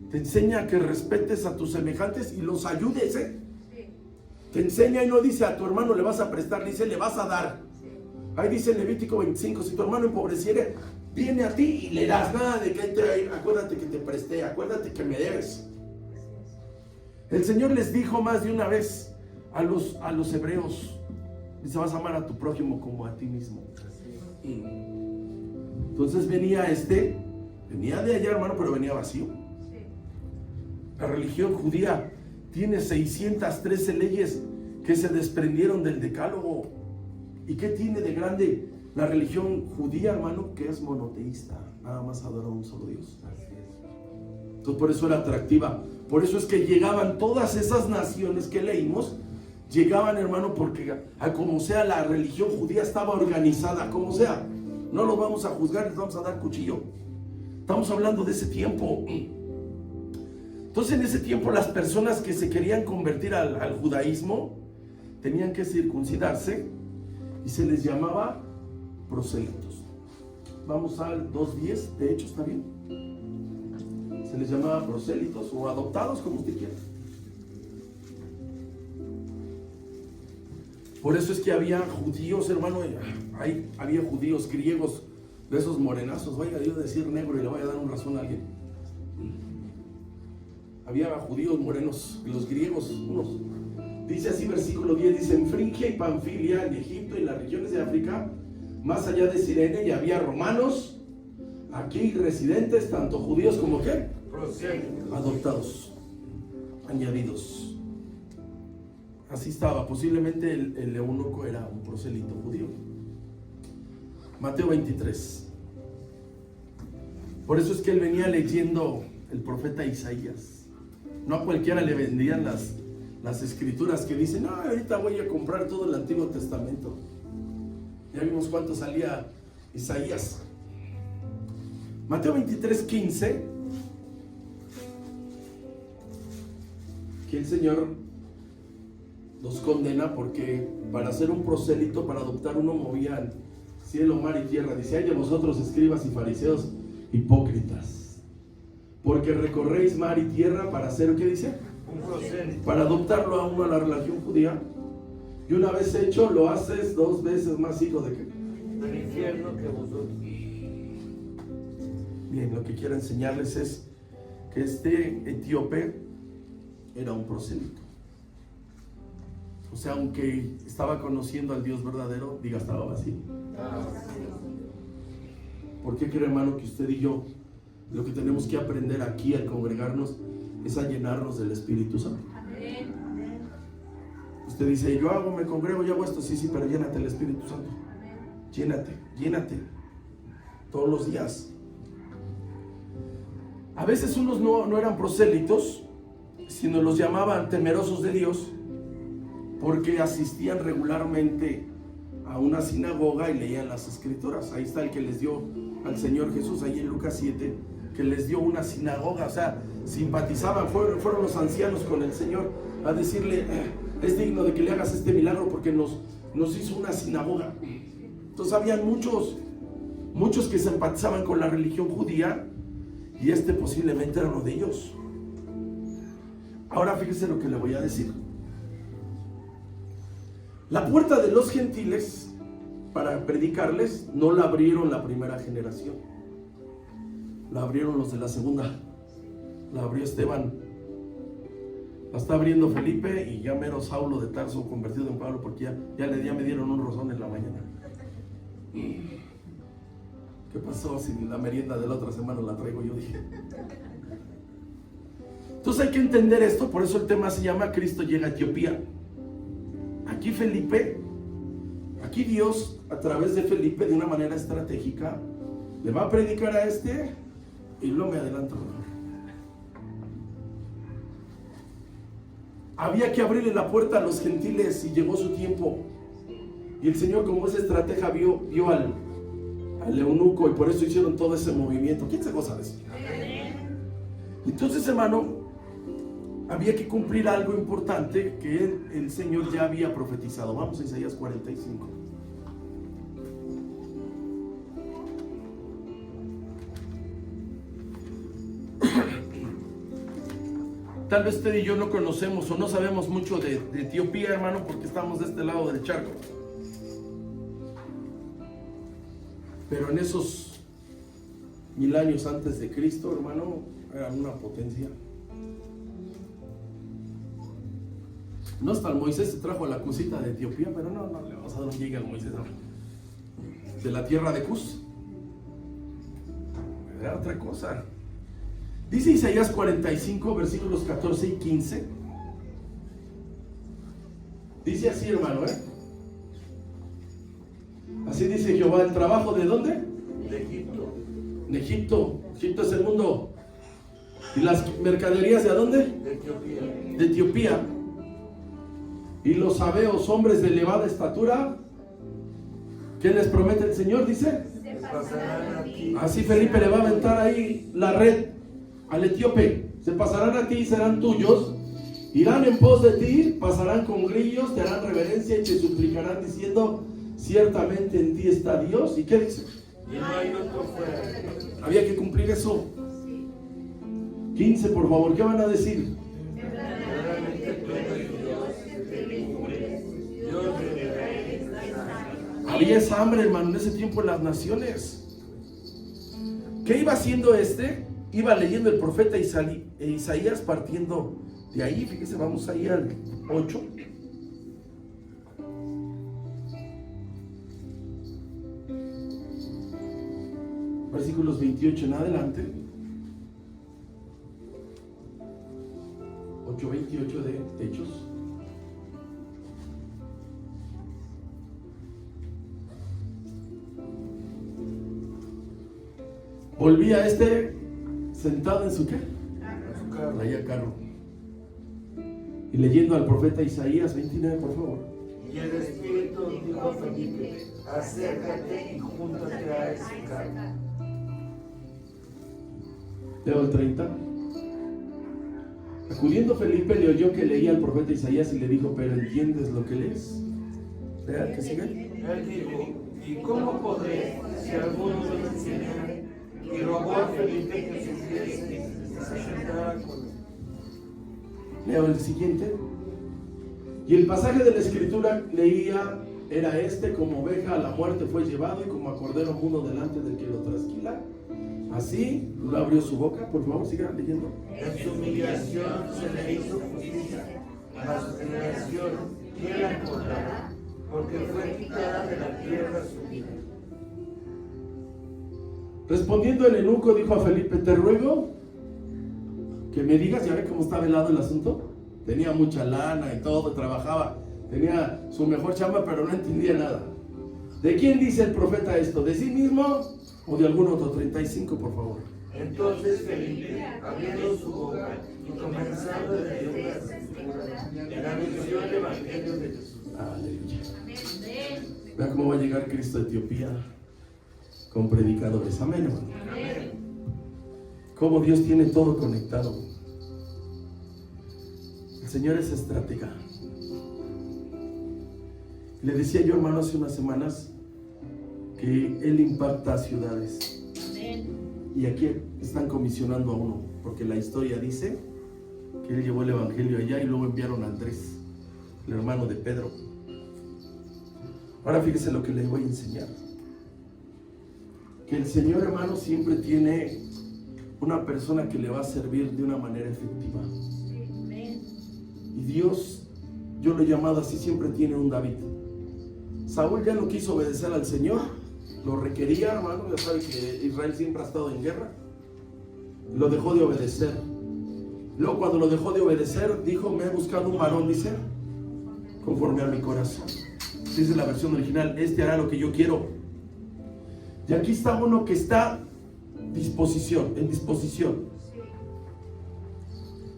Te enseña a que respetes a tus semejantes y los ayudes, Te enseña y no dice a tu hermano le vas a prestar, dice le vas a dar. Ahí dice en Levítico 25, si tu hermano empobreciere, viene a ti y le das. Nada de que acuérdate que te presté, acuérdate que me debes. El Señor les dijo más de una vez a los hebreos, dice, vas a amar a tu prójimo como a ti mismo. Entonces venía de allá, hermano, pero venía vacío. La religión judía tiene 613 leyes que se desprendieron del decálogo. ¿Y qué tiene de grande la religión judía, hermano? Que es monoteísta, nada más adora a un solo Dios. Entonces por eso era atractiva. Por eso es que llegaban todas esas naciones que leímos, llegaban, hermano, porque a como sea la religión judía estaba organizada, como sea. No los vamos a juzgar, les vamos a dar cuchillo. Estamos hablando de ese tiempo. Entonces en ese tiempo las personas que se querían convertir al judaísmo tenían que circuncidarse y se les llamaba prosélitos. Vamos al 2:10, de hecho está bien. Se les llamaba prosélitos o adoptados, como usted quiera. Por eso es que había judíos, hermano, había judíos griegos de esos morenazos. Vaya Dios decir negro y le vaya a dar un razón a alguien. Había judíos morenos, los griegos, unos. Dice así, versículo 10, dice, en Frigia y Panfilia, en Egipto y las regiones de África, más allá de Cirene, y había romanos, aquí residentes, tanto judíos como ¿qué? Adoptados, añadidos. Así estaba, posiblemente el eunuco era un prosélito judío. Mateo 23. Por eso es que él venía leyendo el profeta Isaías. No a cualquiera le vendían las escrituras que dicen, no, ahorita voy a comprar todo el Antiguo Testamento. Ya vimos cuánto salía Isaías. Mateo 23:15, que el Señor los condena porque para ser un prosélito, para adoptar uno, movían cielo, mar y tierra. Dice, ay de vosotros escribas y fariseos hipócritas, porque recorréis mar y tierra para hacer, ¿qué dice? Un prosélito. Para adoptarlo a uno a la religión judía. Y una vez hecho, lo haces 2 veces más hijo de qué? Del infierno que vosotros. Bien, lo que quiero enseñarles es que este etíope era un prosélito. O sea, aunque estaba conociendo al Dios verdadero, diga, estaba vacío. ¿Por qué cree, hermano, que usted y yo lo que tenemos que aprender aquí al congregarnos es a llenarnos del Espíritu Santo? Usted dice, me congrego, yo hago esto, sí, pero llénate del Espíritu Santo. Llénate todos los días. A veces unos no eran prosélitos, sino los llamaban temerosos de Dios, porque asistían regularmente a una sinagoga y leían las Escrituras. Ahí está el que les dio al Señor Jesús, ahí en Lucas 7, que les dio una sinagoga. O sea, simpatizaban, fueron los ancianos con el Señor a decirle, es digno de que le hagas este milagro porque nos hizo una sinagoga. Entonces habían muchos que simpatizaban con la religión judía, y posiblemente era uno de ellos. Ahora fíjese lo que le voy a decir. La puerta de los gentiles para predicarles no la abrieron la primera generación, la abrieron los de la segunda. La abrió Esteban, la está abriendo Felipe, y ya mero Saulo de Tarso convertido en Pablo, porque ya me dieron un rozón en la mañana. ¿Qué pasó si la merienda de la otra semana la traigo yo? Dije. Entonces hay que entender esto, por eso el tema se llama Cristo llega a Etiopía. Aquí Dios, a través de Felipe, de una manera estratégica, le va a predicar a y luego me adelanto. Había que abrirle la puerta a los gentiles y llegó su tiempo. Y el Señor, como es estratega, vio al eunuco, y por eso hicieron todo ese movimiento. ¿Quién se goza de eso? Entonces, hermano, había que cumplir algo importante que el Señor ya había profetizado. Vamos a Isaías 45. Tal vez usted y yo no conocemos o no sabemos mucho de Etiopía, hermano, porque estamos de este lado del charco. Pero en esos 1000 años antes de Cristo, hermano, eran una potencia. No hasta el Moisés se trajo la cosita de Etiopía, pero no le vamos a dar un llegue al Moisés, no. De la tierra de Cus. Era otra cosa. Dice Isaías 45, versículos 14 y 15. Dice así, hermano, Así dice Jehová, ¿el trabajo de dónde? De Egipto. En Egipto. Egipto es el mundo. ¿Y las mercaderías de dónde? De Etiopía. De Etiopía. Y los sabeos, hombres de elevada estatura, ¿qué les promete el Señor? Dice, Pasarán aquí. así Felipe le va a aventar ahí la red al etíope. Se pasarán a ti y serán tuyos. Irán en pos de ti, pasarán con grillos, te harán reverencia y te suplicarán diciendo, ciertamente en ti está Dios. ¿Y qué dice? Y no hay otro fuera. Había que cumplir eso. 15, por favor, ¿qué van a decir? Había esa hambre, hermano, en ese tiempo en las naciones. ¿Qué iba haciendo Iba leyendo el profeta Isaías, partiendo de ahí. Fíjese, vamos ahí al 8. Versículos 28 en adelante. 8:28 de Hechos. Volvía sentado en su ¿qué? Traía carro. Y leyendo al profeta Isaías 29, por favor. Y el Espíritu dijo a Felipe, acércate y júntate a ese carro. Leo el 30. Acudiendo Felipe le oyó que leía al profeta Isaías y le dijo, ¿pero entiendes lo que lees? Vean que sigue. Él dijo, ¿y cómo podré si alguno me enseñara? Y rogó a Felipe que subiese y se sentara con él. Leo el siguiente. Y el pasaje de la escritura leía, era como oveja a la muerte fue llevado y como a cordero mudo delante del que lo trasquila. Así lo abrió su boca. Por favor, sigan leyendo. En su humillación se le hizo justicia a su generación, ¿quién la encontrará? Porque fue quitada de la tierra su vida. Respondiendo el eunuco dijo a Felipe: te ruego que me digas. Ya ve cómo está velado el asunto. Tenía mucha lana y todo, trabajaba, tenía su mejor chamba, pero no entendía nada. ¿De quién dice el profeta esto? ¿De sí mismo o de algún otro? 35, por favor. Entonces Felipe, abriendo su boca y comenzando desde una escritura, le anunció el evangelio de Jesús. Aleluya. Vea cómo va a llegar Cristo a Etiopía con predicadores. Amén, hermano. Amén. Cómo Dios tiene todo conectado. El Señor es estratega. Le decía yo, hermano, hace unas semanas que Él impacta a ciudades. Y aquí están comisionando a uno, porque la historia dice que Él llevó el evangelio allá y luego enviaron a Andrés, el hermano de Pedro. Ahora fíjese lo que le voy a enseñar. Que el Señor, hermano, siempre tiene una persona que le va a servir de una manera efectiva. Y Dios, yo lo he llamado así, siempre tiene un David. Saúl ya no quiso obedecer al Señor, lo requería, hermano, ya sabe que Israel siempre ha estado en guerra. Lo dejó de obedecer. Luego cuando lo dejó de obedecer, dijo: me he buscado un varón, dice, conforme a mi corazón. Dice la versión original: este hará lo que yo quiero. Y aquí está uno que está en disposición.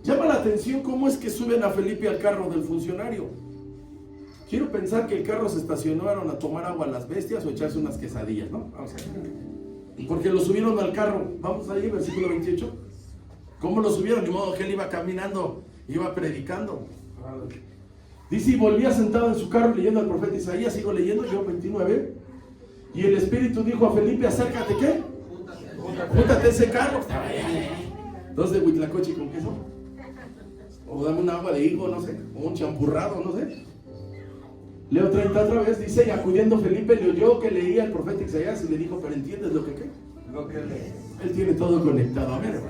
Llama la atención cómo es que suben a Felipe al carro del funcionario. Quiero pensar que el carro se estacionaron a tomar agua a las bestias o echarse unas quesadillas, ¿no? Vamos a ver. Porque lo subieron al carro. Vamos ahí, versículo 28. ¿Cómo lo subieron? De modo que él iba caminando, iba predicando. Dice: y volvía sentado en su carro leyendo al profeta Isaías. Sigo leyendo, yo 29. Y el Espíritu dijo a Felipe: acércate, ¿qué? Júntate ese carro. Dos de huitlacoche con queso. O dame un agua de higo, no sé. O un champurrado, no sé. Leo 30 otra vez. Dice: y acudiendo Felipe le oyó que leía el profeta Isaías y le dijo: ¿pero entiendes lo que qué? Lo que lees. Él tiene todo conectado. A ver,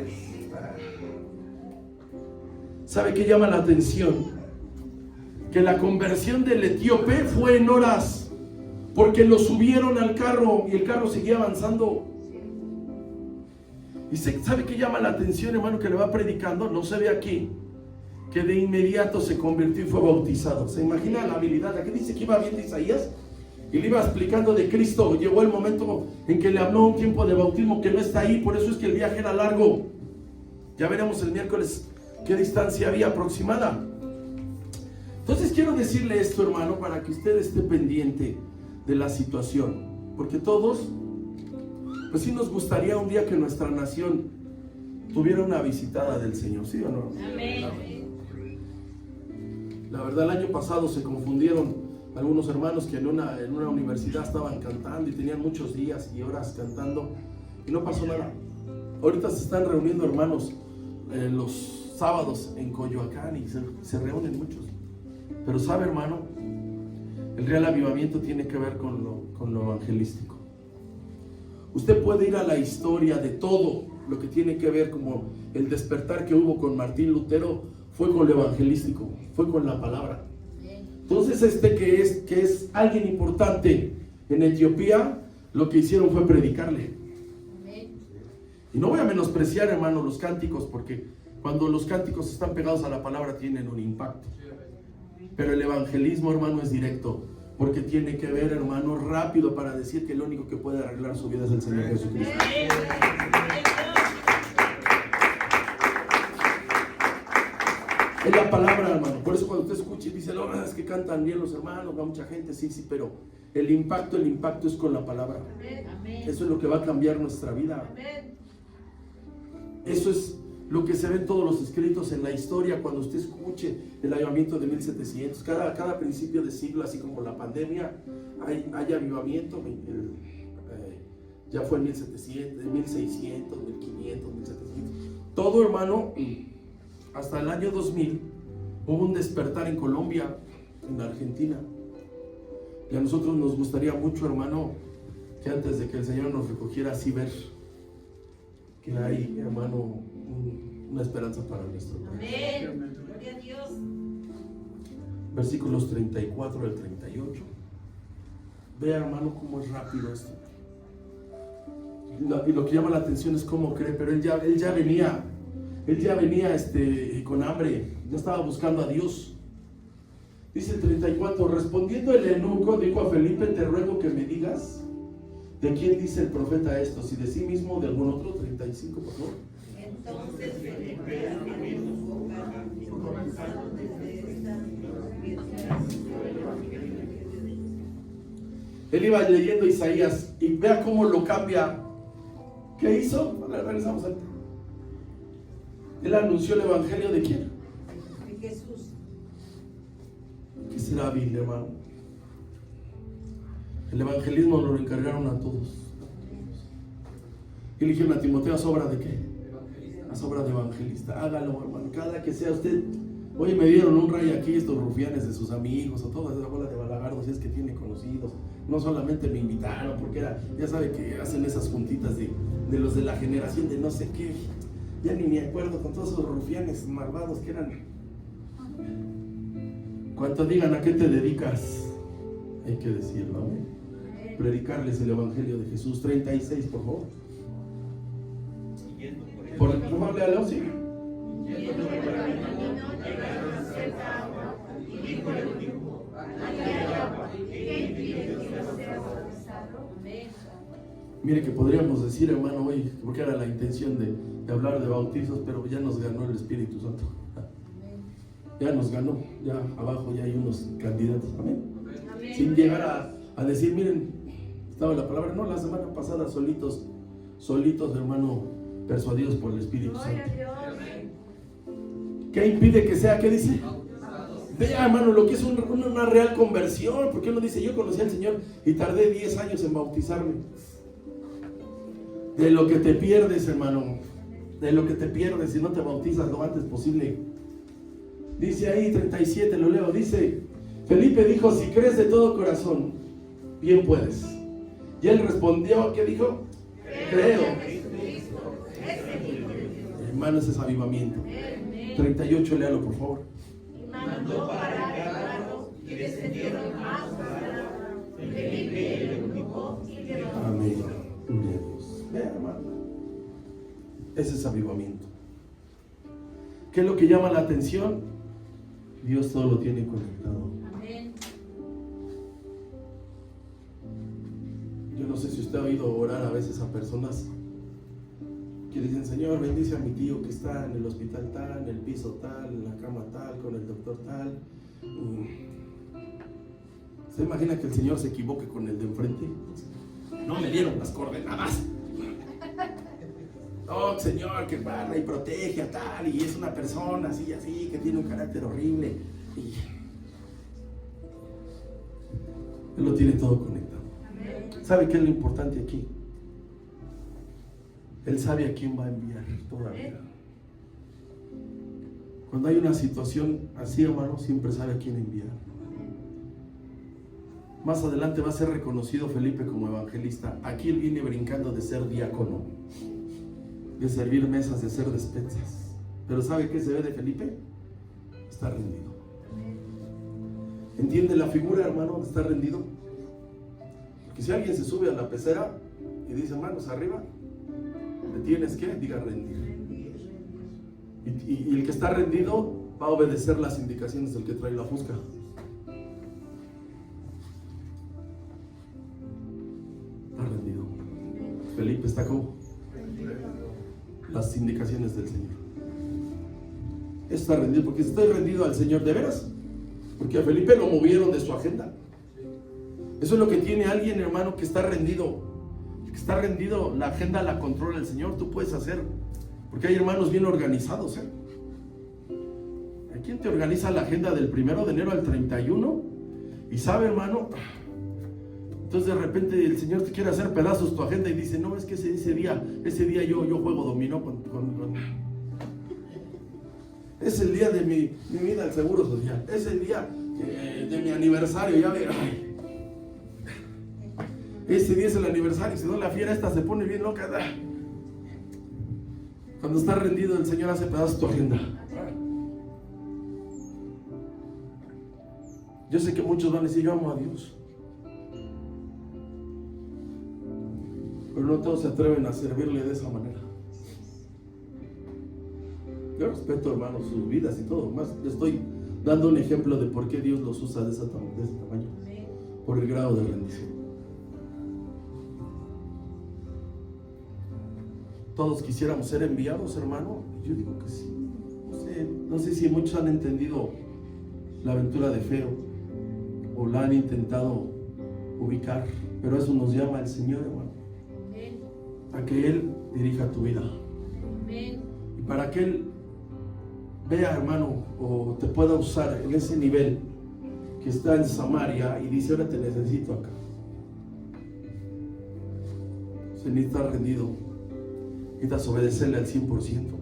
¿sabe qué llama la atención? Que la conversión del etíope fue en horas, porque lo subieron al carro y el carro seguía avanzando. Y ¿sabe qué llama la atención, hermano? Que le va predicando, no se ve aquí, que de inmediato se convirtió y fue bautizado. ¿Se imagina la habilidad? Aquí dice que iba viendo Isaías y le iba explicando de Cristo. Llegó el momento en que le habló un tiempo de bautismo que no está ahí, por eso es que el viaje era largo. Ya veremos el miércoles qué distancia había aproximada. Entonces quiero decirle esto, hermano, para que usted esté pendiente de la situación, porque todos, pues sí nos gustaría un día que nuestra nación tuviera una visitada del Señor, ¿sí o no? Amén. La verdad, el año pasado se confundieron algunos hermanos que en una universidad estaban cantando y tenían muchos días y horas cantando y no pasó nada. Ahorita se están reuniendo hermanos los sábados en Coyoacán y se reúnen muchos. Pero sabe, hermano, el real avivamiento tiene que ver con lo evangelístico. Usted puede ir a la historia de todo lo que tiene que ver, como el despertar que hubo con Martín Lutero, fue con lo evangelístico, fue con la palabra. Entonces que es alguien importante en Etiopía, lo que hicieron fue predicarle. Y no voy a menospreciar, hermano, los cánticos, porque cuando los cánticos están pegados a la palabra tienen un impacto. Pero el evangelismo, hermano, es directo, porque tiene que ver, hermano, rápido para decir que el único que puede arreglar su vida es el Señor Jesucristo. Es la palabra, hermano. Por eso cuando usted escucha y dice: no, es que cantan bien los hermanos, va mucha gente, sí, pero el impacto es con la palabra. Eso es lo que va a cambiar nuestra vida. Eso es lo que se ve en todos los escritos en la historia. Cuando usted escuche el avivamiento de 1700, cada principio de siglo, así como la pandemia, hay avivamiento. Ya fue en 1700, 1600, 1500, 1700. Todo, hermano, hasta el año 2000 hubo un despertar en Colombia, en Argentina. Y a nosotros nos gustaría mucho, hermano, que antes de que el Señor nos recogiera, así ver que hay, hermano, una esperanza para nuestro país. Amén. Gloria a Dios. versículos 34 al 38. Vea, hermano, cómo es rápido esto. Y lo que llama la atención es cómo cree, pero él ya venía con hambre, ya estaba buscando a Dios. Dice el 34, respondiendo el eunuco, dijo a Felipe: te ruego que me digas de quién dice el profeta esto, si de sí mismo o de algún otro. 35, por favor. Entonces Felipe abrió su boca y comenzando desde esta Él iba leyendo Isaías y vea cómo lo cambia. ¿Qué hizo? Regresamos al tema. Él anunció el evangelio de quién? de Jesús. ¿Qué será hábil, hermano? El evangelismo lo encargaron a todos. Y le dijeron a Timoteo: ¿a sobra de qué? A sobra de evangelista. Hágalo, hermano. Cada que sea usted. Oye, me dieron un rayo aquí estos rufianes de sus amigos o toda esa bola de balagardos, si es que tiene conocidos. No solamente me invitaron porque era, ya sabe que hacen esas juntitas de los de la generación de no sé qué. Ya ni me acuerdo, con todos esos rufianes malvados que eran. Cuanto digan a qué te dedicas, hay que decirlo, amén. Predicarles el evangelio de Jesús. 36, por favor. Por favor, léalo, sí. Mire que podríamos decir, hermano, hoy, porque era la intención de hablar de bautizos, pero ya nos ganó el Espíritu Santo. Ya nos ganó, ya abajo ya hay unos candidatos, amén. Sin llegar a decir, miren, estaba la palabra, no, la semana pasada solitos, hermano, persuadidos por el Espíritu Santo. ¿Qué impide que sea? ¿Qué dice? Vea, hermano, lo que es una real conversión. Porque él no dice: yo conocí al Señor y tardé 10 años en bautizarme. De lo que te pierdes, hermano, de lo que te pierdes si no te bautizas lo antes posible. Dice ahí 37, lo leo, dice: Felipe dijo: si crees de todo corazón, bien puedes. Y él respondió, ¿qué dijo? Creo. Hermano, ese es avivamiento. 38, léalo, por favor. Y mandó parar el carro y descendieron más para Felipe el eunuco y le bautizó. Amén. Gloria a Dios. Vea, hermano. Ese es avivamiento. ¿Qué es lo que llama la atención? Dios todo lo tiene conectado. Amén. Yo no sé si usted ha oído orar a veces a personas que dicen: Señor, bendice a mi tío que está en el hospital tal, en el piso tal, en la cama tal, con el doctor tal. ¿Se imagina que el Señor se equivoque con el de enfrente? No me dieron las coordenadas. No, Señor, que guarda y protege a tal, y es una persona así, que tiene un carácter horrible. Y Él lo tiene todo conectado. ¿Sabe qué es lo importante aquí? Él sabe a quién va a enviar todavía. Cuando hay una situación así, hermano, siempre sabe a quién enviar. Más adelante va a ser reconocido Felipe como evangelista. Aquí él viene brincando de ser diácono, de servir mesas, de ser despensas. Pero ¿sabe qué se ve de Felipe? Está rendido. ¿Entiende la figura, hermano, de estar rendido? Porque si alguien se sube a la pecera y dice: manos arriba, ¿le tienes que? Diga: rendir. Y el que está rendido va a obedecer las indicaciones del que trae la fusca. Está rendido. Felipe está como las indicaciones del Señor. Está rendido, porque estoy rendido al Señor de veras. Porque a Felipe lo movieron de su agenda. Eso es lo que tiene alguien, hermano, que está rendido. El que está rendido, la agenda la controla el Señor. Tú puedes hacer, porque hay hermanos bien organizados, ¿A quién te organiza la agenda del 1 de enero al 31? Y sabe, hermano, entonces de repente el Señor te quiere hacer pedazos tu agenda y dice: no, es que ese día yo juego dominó con... Es el día de mi vida al Seguro Social. Es el día de mi aniversario. Ya ve, ese día es el aniversario. Si no, la fiera esta se pone bien loca. Cuando está rendido, el Señor hace pedazos tu agenda. Yo sé que muchos van a decir, yo amo a Dios. Pero no todos se atreven a servirle de esa manera. Yo respeto, hermanos, sus vidas y todo. Más les estoy dando un ejemplo de por qué Dios los usa de ese tamaño. Por el grado de rendición. Todos quisiéramos ser enviados, hermano. Yo digo que sí. No sé si muchos han entendido la aventura de Feo o la han intentado ubicar, pero eso nos llama el Señor, hermano, a que Él dirija tu vida. Y para que Él vea, hermano, o te pueda usar en ese nivel que está en Samaria y dice, ahora te necesito acá. Se necesita estar rendido, necesitas obedecerle al 100%.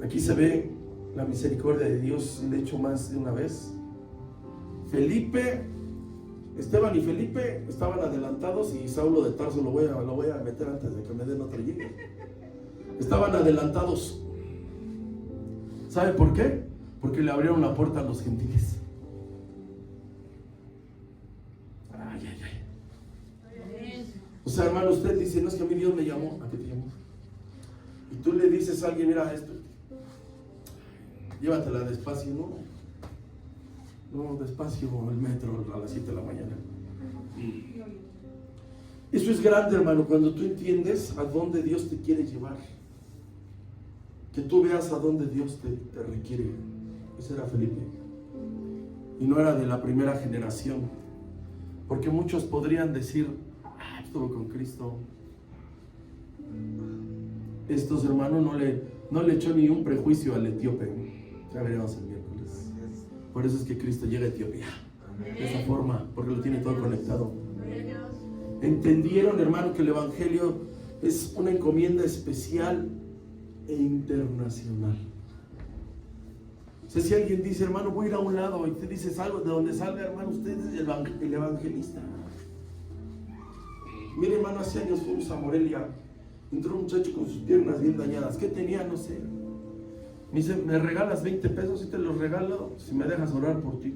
Aquí se ve la misericordia de Dios, de hecho más de una vez. Esteban y Felipe estaban adelantados y Saulo de Tarso lo voy a meter antes de que me den otro llegue. Estaban adelantados. ¿Sabe por qué? Porque le abrieron la puerta a los gentiles. O sea, hermano, usted dice, no es que a mí Dios me llamó. ¿A qué te llamó? Y tú le dices a alguien, mira esto, llévatela despacio, no, despacio el metro a las 7 de la mañana. Eso es grande, hermano, cuando tú entiendes a dónde Dios te quiere llevar. Que tú veas a dónde Dios te requiere. Ese era Felipe. Y no era de la primera generación. Porque muchos podrían decir, estuvo con Cristo. Estos hermanos no le echó ni un prejuicio al etíope. Ya veremos el miércoles. Por eso es que Cristo llega a Etiopía. De esa forma, porque lo tiene todo conectado. Entendieron, hermano, que el Evangelio es una encomienda especial e internacional. O sea, si alguien dice, hermano, voy a ir a un lado, y te dices algo de donde salga, hermano, usted es el evangelista. Mire, hermano, hace años fuimos a Morelia. Entró un muchacho con sus piernas bien dañadas. ¿Qué tenía? No sé. Me dice, ¿me regalas 20 pesos? Y te los regalo si me dejas orar por ti.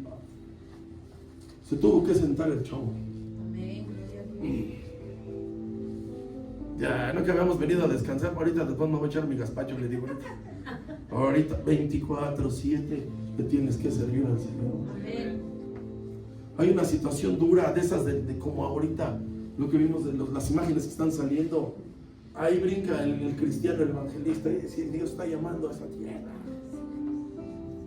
Se tuvo que sentar el chavo. Ya, no que habíamos venido a descansar. Ahorita después me voy a echar mi gazpacho. Le digo, ahorita 24/7 le tienes que servir al Señor. Hay una situación dura de esas de como ahorita lo que vimos de las imágenes que están saliendo. Ahí brinca el cristiano, el evangelista, y dice, Dios está llamando a esa tierra.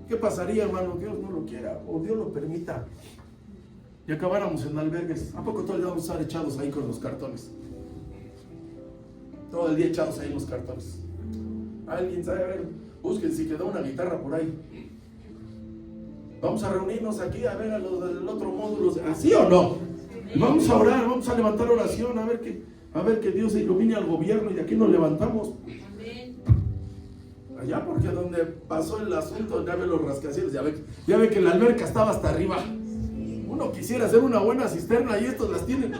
¿Qué pasaría, hermano? Dios no lo quiera, o Dios lo permita, y acabáramos en albergues. ¿A poco todo el día vamos a estar echados ahí con los cartones? Todo el día echados ahí en los cartones. Alguien sabe, a ver, busquen si quedó una guitarra por ahí. Vamos a reunirnos aquí a ver a los del otro módulo, ¿así o no? Vamos a orar, vamos a levantar oración, a ver que Dios ilumine al gobierno, y de aquí nos levantamos. Allá, porque donde pasó el asunto, ya ve los rascacielos, ya ve que la alberca estaba hasta arriba. Uno quisiera hacer una buena cisterna y estos las tienen.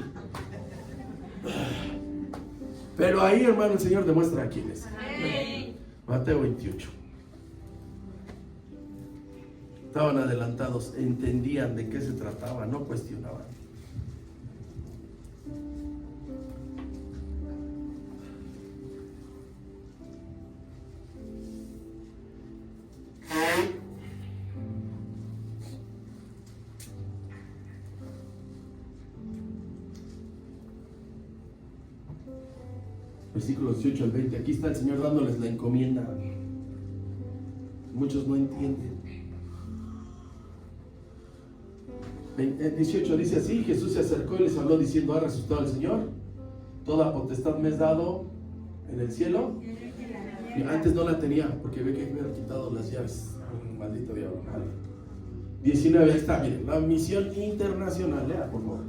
Pero ahí, hermano, el Señor demuestra a quién es. Mateo 28. Estaban adelantados, entendían de qué se trataba, no cuestionaban. Versículos 18 al 20. Aquí está el Señor dándoles la encomienda. Muchos no entienden. 18 dice así: Jesús se acercó y les habló diciendo, ¿ha resucitado el Señor? Toda potestad me es dado en el cielo. Y antes no la tenía, porque ve que me habían quitado las llaves. Maldito diablo. 19, ahí está, miren, la misión internacional. Lea, por favor.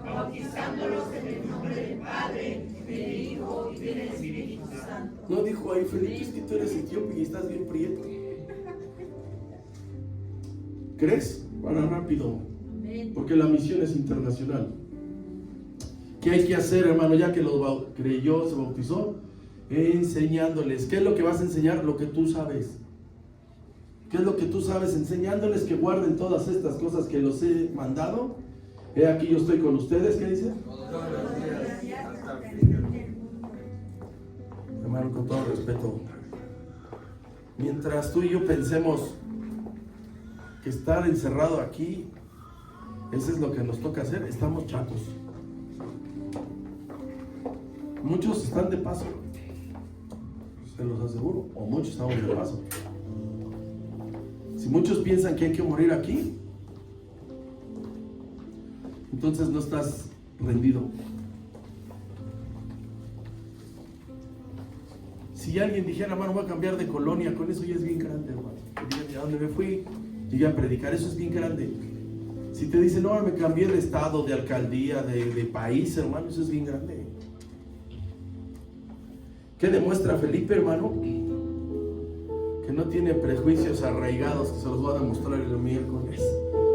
Bautizándolos en el nombre del Padre, del Hijo y del Espíritu Santo. No dijo ahí, Felipe, es que tú eres etíope y estás bien prieto. ¿Crees? Para rápido. Porque la misión es internacional. ¿Qué hay que hacer, hermano? Ya que lo creyó, se bautizó, enseñándoles. ¿Qué es lo que vas a enseñar? Lo que tú sabes. ¿Qué es lo que tú sabes? Enseñándoles que guarden todas estas cosas que los he mandado. He aquí yo estoy con ustedes. ¿Qué dice? Todos los días hasta el fin. Hermano, con todo respeto, mientras tú y yo pensemos que estar encerrado aquí, eso es lo que nos toca hacer, estamos chatos. Muchos están de paso, se los aseguro, o muchos estamos de paso. Si muchos piensan que hay que morir aquí, entonces no estás rendido. Si alguien dijera, hermano, voy a cambiar de colonia, con eso ya es bien grande, hermano. ¿A dónde me fui? Llegué a predicar, eso es bien grande. Si te dicen, no, me cambié de estado, de alcaldía, de país, hermano, eso es bien grande. ¿Qué demuestra Felipe, hermano? Que no tiene prejuicios arraigados, que se los voy a demostrar el miércoles.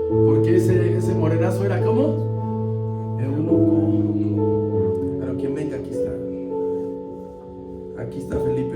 Porque ese morenazo era ¿cómo? Eunuco. Pero quien venga, aquí está. Aquí está Felipe.